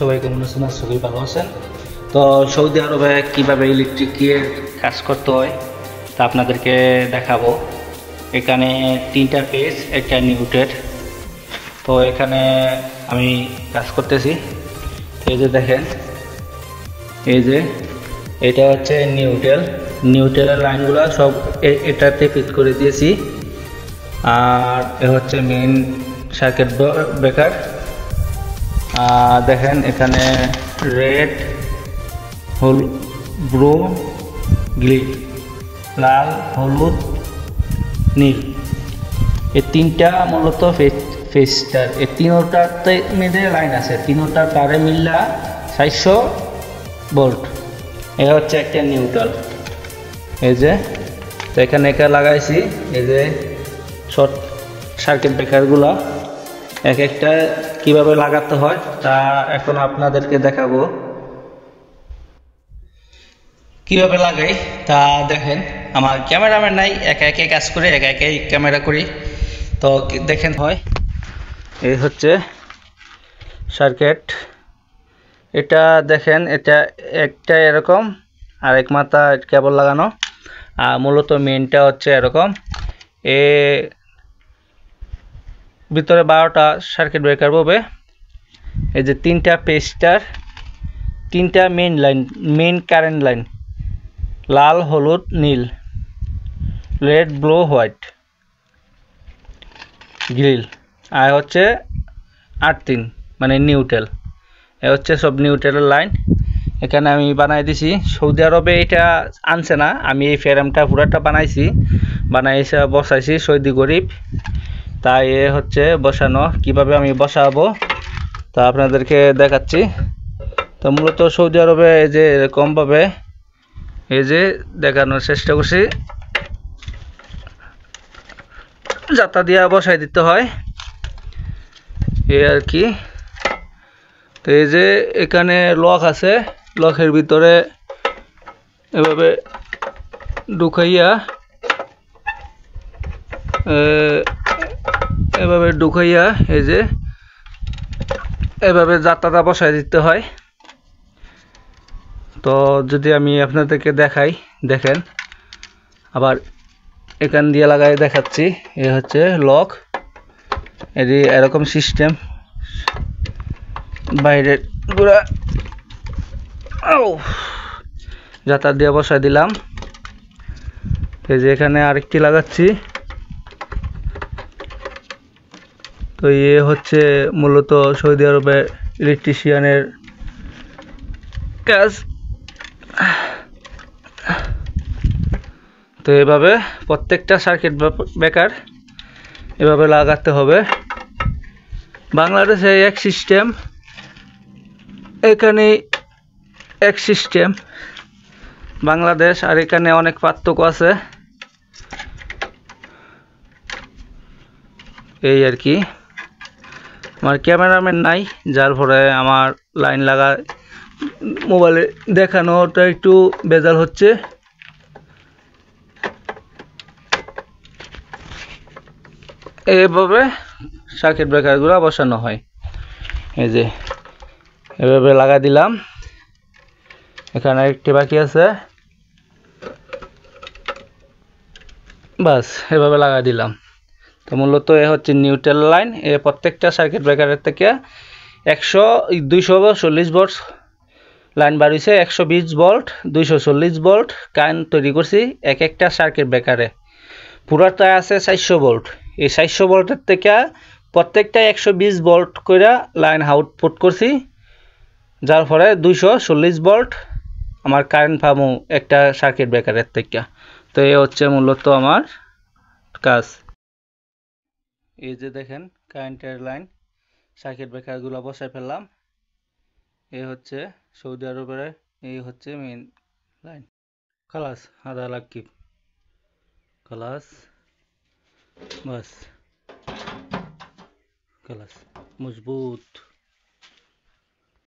সবাই কেমন আছেন? সবাই ভালো আছেন। তো সৌদি আরবে কিভাবে ইলেকট্রিকের কাজ করতে হয় তা আপনাদেরকে দেখাবো। এখানে তিনটা পেজ, একটা নিউটের। তো এখানে আমি কাজ করতেছি। এই যে দেখেন, এই যে এটা হচ্ছে নিউটেলের লাইনগুলো সব এটাতে ফিট করে দিয়েছি। আর এ হচ্ছে মেইন সার্কিট ব্রেকার। দেখেন এখানে রেড, ব্লু, গ্রিন, লাল, হলুদ, নীল, এই তিনটা মূলত ফেস্টার। এই তিনোটাতে মিলে লাইন আছে, তিনোটা তারে মিললা 400 ভোল্ট। এটা হচ্ছে একটা নিউট্রাল। এই যে তো এখানে একা লাগাইছি। এই যে শর্ট সার্কিট ব্রেকারগুলো এক একটা কিভাবে লাগাতে হয় তা এখন আপনাদেরকে দেখাবো। কিভাবে লাগাই তা দেখেন, আমার ক্যামেরাম্যান নাই, একা একে কাজ করে একা একাই ক্যামেরা করি। তো দেখেন হয়, এই হচ্ছে সার্কিট। এটা দেখেন, এটা একটা এরকম আর এক মাথা কেবল লাগানো। আর মূলত মেইনটা হচ্ছে এরকম। এ ভিতরে 12টা সার্কিট ব্রেকার পাবে। এই যে তিনটা পেস্টার, তিনটা মেইন কারেন্ট লাইন, লাল, হলুদ, নীল, রেড, ব্লু, হোয়াইট, গ্রিল। আর হচ্ছে 8-3 মানে নিউট্রাল। এ হচ্ছে সব নিউট্রালের লাইন। এখানে আমি বানাই দিছি। সৌদি আরবে এটা আনছে না, আমি এই ফ্রেমটা পুরাটা বানাইছি, বানাইছে বসাইছি সৌদি গরিব। তাই এ হচ্ছে বসানো। কিভাবে আমি বসাবো তা আপনাদেরকে দেখাচ্ছি। তো মূলত সৌদি আরবে এই যে এরকমভাবে এই যে দেখানোর চেষ্টা করছি, জাতা দিয়া বসাই দিতে হয় এই আর কি। তো এই যে এখানে লক আছে, লকের ভিতরে এভাবে ঢুকাইয়া এই যে এভাবে জাতাটা বসাই দিতে হয়। তো যদি আমি আপনাদেরকে দেখাই, দেখেন আবার এখান দিয়ে লাগাই দেখাচ্ছি। এ হচ্ছে লক, এটি এরকম সিস্টেম। বাইরে পুরা জাতা দিয়ে বসাই দিলাম। এই যে এখানে আরেকটি লাগাচ্ছি। তো এ হচ্ছে মূলত সৌদি আরবের ইলেকট্রিশিয়ানের কাজ। তো এভাবে প্রত্যেকটা সার্কিট ব্রেকার এভাবে লাগাতে হবে। বাংলাদেশে এক সিস্টেম, এখানে এক সিস্টেম। বাংলাদেশ আর এখানে অনেক পার্থক্য আছে এই আর কি। আমার ক্যামেরাম্যান নাই, যার ফলে আমার লাইন লাগা মোবাইলে দেখানোটা একটু বেজাল হচ্ছে। এইভাবে সার্কিট ব্রেকারগুলো বসানো হয়। এই যে এভাবে লাগা দিলাম। এখানে একটি বাকি আছে, বাস এভাবে লাগা দিলাম। তো মূলত এ হচ্ছে নিউট্রাল লাইন। এ প্রত্যেকটা সার্কিট ব্রেকারের থেকে 240 ভোল্ট লাইন বাড়িয়েছে, 120 ভোল্ট, 240 ভোল্ট কারেন্ট তৈরি করছি এক একটা সার্কিট ব্রেকারে। পুরাটা আছে 400 ভোল্ট। এই 400 ভোল্টের থেকে প্রত্যেকটা 120 ভোল্ট করে লাইন আউটপুট করছি, যার ফলে 240 ভোল্ট আমার কারেন্ট পাবো একটা সার্কিট ব্রেকারের থেকে। তো এই হচ্ছে মূলত আমার কাজ। এই যে দেখেন কারেন্টের লাইন, সার্কিট ব্রেকারগুলো বসায় ফেললাম। এই হচ্ছে সৌদি আরবের, এই হচ্ছে মেইন লাইন। খালাস আধা লাখি, খালাস, বাস, খালাস, মজবুত।